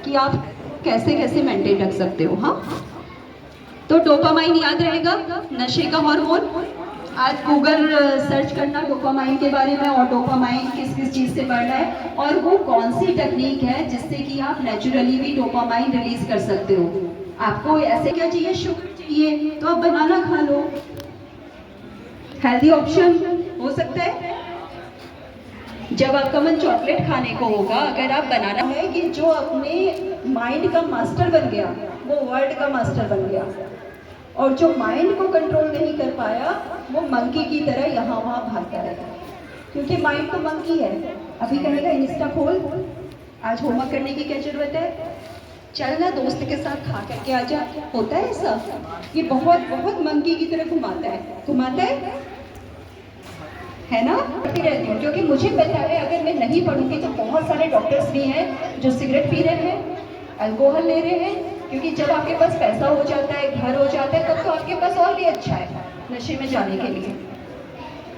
कि आप कैसे कैसे मेंटेन रख सकते हो। हाँ, तो डोपामाइन याद रहेगा, नशे का हार्मोन। आज गूगल सर्च करना डोपामाइन के बारे में, और डोपामाइन किस किस चीज़ से बढ़ रहा है, और वो कौन सी टेक्निक है जिससे कि आप नेचुरली भी डोपामाइन रिलीज कर सकते हो। आपको ऐसे क्या चाहिए, शुगर चाहिए तो आप बनाना खा लो, हेल्दी ऑप्शन हो सकता है। जब आपका मन चॉकलेट खाने को होगा, अगर आप बनाना है कि जो अपने माइंड का मास्टर बन गया वो वर्ल्ड का मास्टर बन गया, और जो माइंड को कंट्रोल नहीं कर पाया वो मंकी की तरह यहाँ वहाँ भागता रहेगा, क्योंकि माइंड तो मंकी है। अभी कहेगा इंस्टा खोल, आज होमवर्क करने की क्या जरूरत है, चल ना दोस्त के साथ खा करके आ जा। होता है ऐसा, ये बहुत बहुत मंकी की तरह घुमाता है ना। पढ़ती रहती हूँ क्योंकि मुझे पता है अगर मैं नहीं पढ़ूंगी तो बहुत सारे डॉक्टर्स भी हैं जो सिगरेट पी रहे हैं, अल्कोहल ले रहे हैं, क्योंकि जब आपके पास पैसा हो जाता है, घर हो जाता है, तब तो आपके पास और भी अच्छा है नशे में जाने के लिए।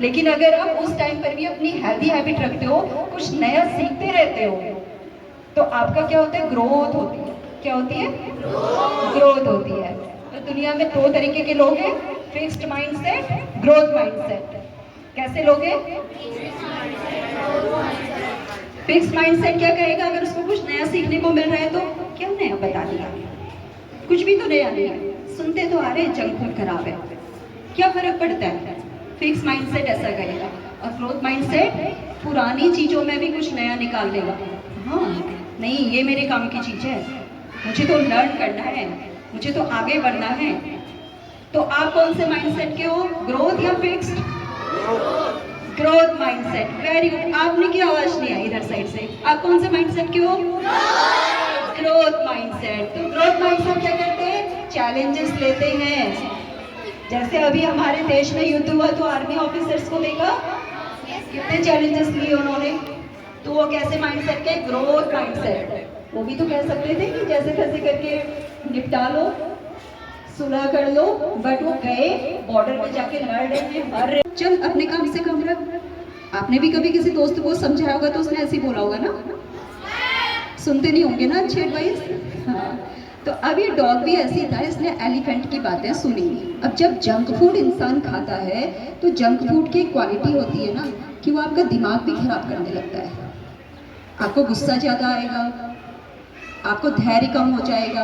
लेकिन अगर आप उस टाइम पर भी अपनी हेल्दी हैबिट रखते हो, कुछ नया सीखते रहते हो, तो आपका क्या होता है, ग्रोथ होती है। क्या होती है, ग्रोथ होती है। तो दुनिया में दो तरीके के लोग हैं, फिक्स्ड माइंडसेट, ग्रोथ माइंडसेट। कैसे लोग हैं, फिक्स्ड माइंडसेट क्या कहेगा, अगर उसको कुछ नया सीखने को मिल रहा है तो क्या नया बता दिया, कुछ भी तो नया नहीं है, सुनते तो आ रहे हैं जंक फूड खराब है, क्या फर्क पड़ता है। फिक्स्ड माइंडसेट ऐसा कहेगा। और ग्रोथ माइंडसेट पुरानी चीजों में भी कुछ नया निकाल देगा। हाँ, नहीं ये मेरे काम की चीज है, मुझे तो लर्न करना है, मुझे तो आगे बढ़ना है। तो आप कौन से माइंडसेट के हो, ग्रोथ या fixed? Growth mindset, very good. आपने की आवाज नहीं आई इधर साइड से, आप कौन से माइंडसेट के हो, ग्रोथ माइंडसेट। तो ग्रोथ माइंडसेट क्या करते हैं, चैलेंजेस लेते हैं। जैसे अभी हमारे देश में युद्ध हुआ तो आर्मी ऑफिसर्स को देखा कितने चैलेंजेस लिए उन्होंने, तो वो कैसे माइंडसेट के, ग्रोथ माइंडसेट। वो भी तो कह सकते थे कि जैसे तैसे करके निपटा लो, सुलह कर लो, बट वो गए बॉर्डर पे जाके लड़ रहे हैं, मर रहे। चल अपने काम से कम रख। आपने भी कभी किसी दोस्त को समझाया होगा तो उसने ऐसे ही बोला होगा ना, सुनते नहीं होंगे ना अच्छी एडवाइस। हाँ, तो अब ये डॉग भी ऐसी था, इसने एलिफेंट की बातें सुनी। अब जब जंक फूड इंसान खाता है तो जंक फूड की क्वालिटी होती है ना कि वो आपका दिमाग भी खराब करने लगता है। आपको गुस्सा ज़्यादा आएगा, आपको धैर्य कम हो जाएगा,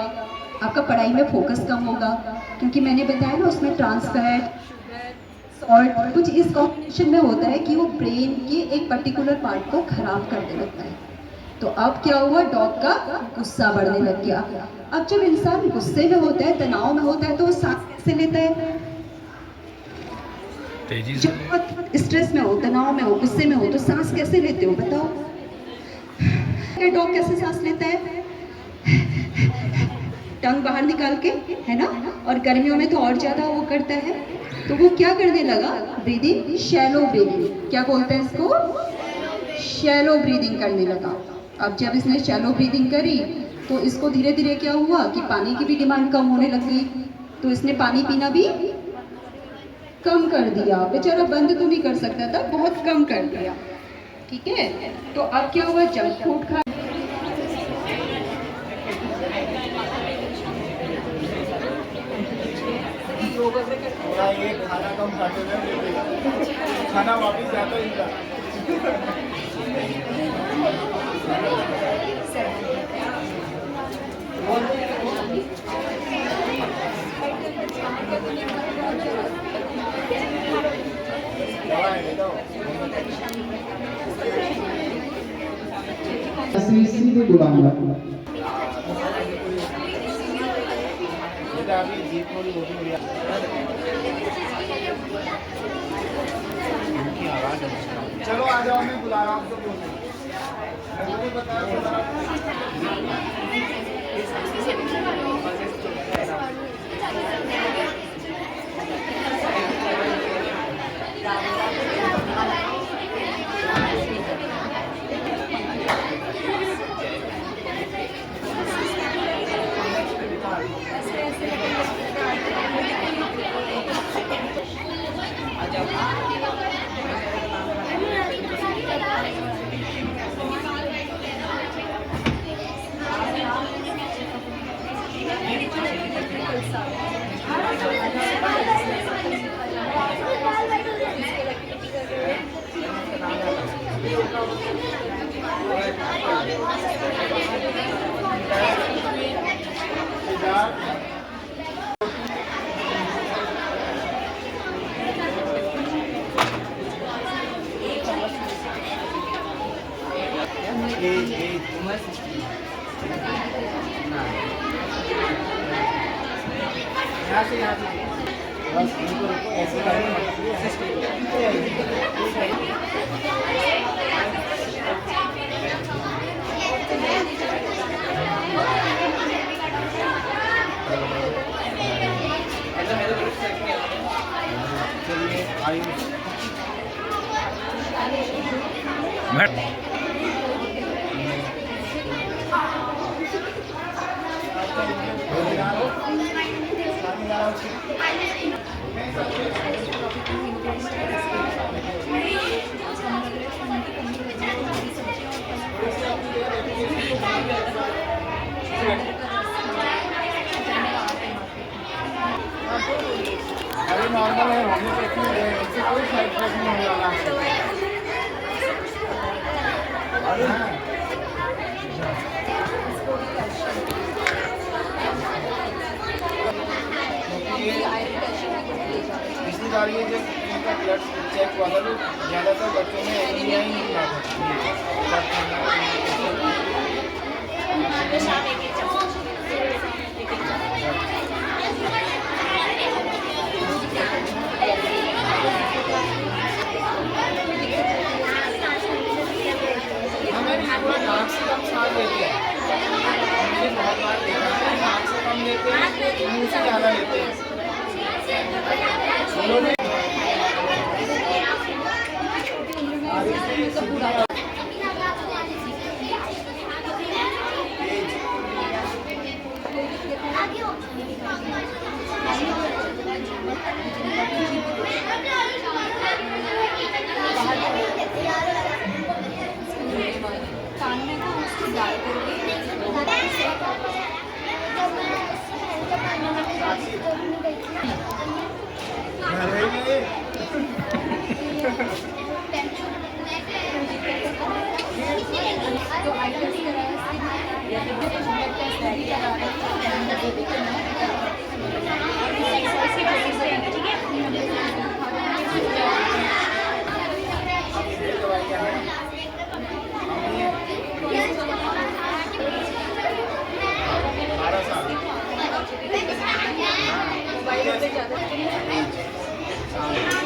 आपका पढ़ाई में फोकस कम होगा, क्योंकि मैंने बताया ना उसमें ट्रांस फैट, सॉल्ट कुछ इस कॉम्बिनेशन में होता है कि वो ब्रेन के एक पर्टिकुलर पार्ट को खराब करने लगता है। तो अब क्या हुआ, डॉग का गुस्सा बढ़ने लग गया। अब जब इंसान गुस्से में होता है, तनाव में होता है, तो वो सांस कैसे लेता है, जब बहुत स्ट्रेस में हो, तनाव में हो, गुस्से में हो, तो सांस कैसे लेते हो बताओ। डॉग कैसे सांस लेता है, टंग बाहर निकाल के, है ना। और गर्मियों में तो और ज्यादा वो करता है, तो वो क्या करने लगा, ब्रीदिंग, शैलो ब्रीदिंग, क्या बोलते हैं इसको, शैलो ब्रीदिंग करने लगा। अब जब इसने शैलो ब्रीदिंग करी तो इसको धीरे धीरे क्या हुआ कि पानी की भी डिमांड कम होने लग गई, तो इसने पानी पीना भी कम कर दिया। बेचारा बंद तो नहीं कर सकता था, बहुत कम कर दिया, ठीक है। तो अब क्या हुआ, जंक फूड खा, ये खाना कम खाते हैं, खाना वापिस जाता ही था। सीधे बुलाऊंगा, चलो आ जाओ, मैं बुला रहा हूँ आपको। यहाँ से बस इनको रुको ऐसे करके चलिए आयुष अरे नॉर्मल है होम्योपैथी है इससे कोई साइड इफेक्ट नहीं होने वाला अरे हाँ पिछली बार ये जब इनका ब्लड चेक हुआ था तो ज़्यादातर बच्चों में एनीमिया ही निकला हमें पूरा नाक से कम सांस लेते हैं हमने बहुत बार देखा है नाक से कम लेते हैं मुंह से ज़्यादा लेते हैं उन्होंने कान में को उसको डाल करके तो आइटम्स या फिर भी कुछ ब्लड टेस्ट डायरी करा रहे हाँ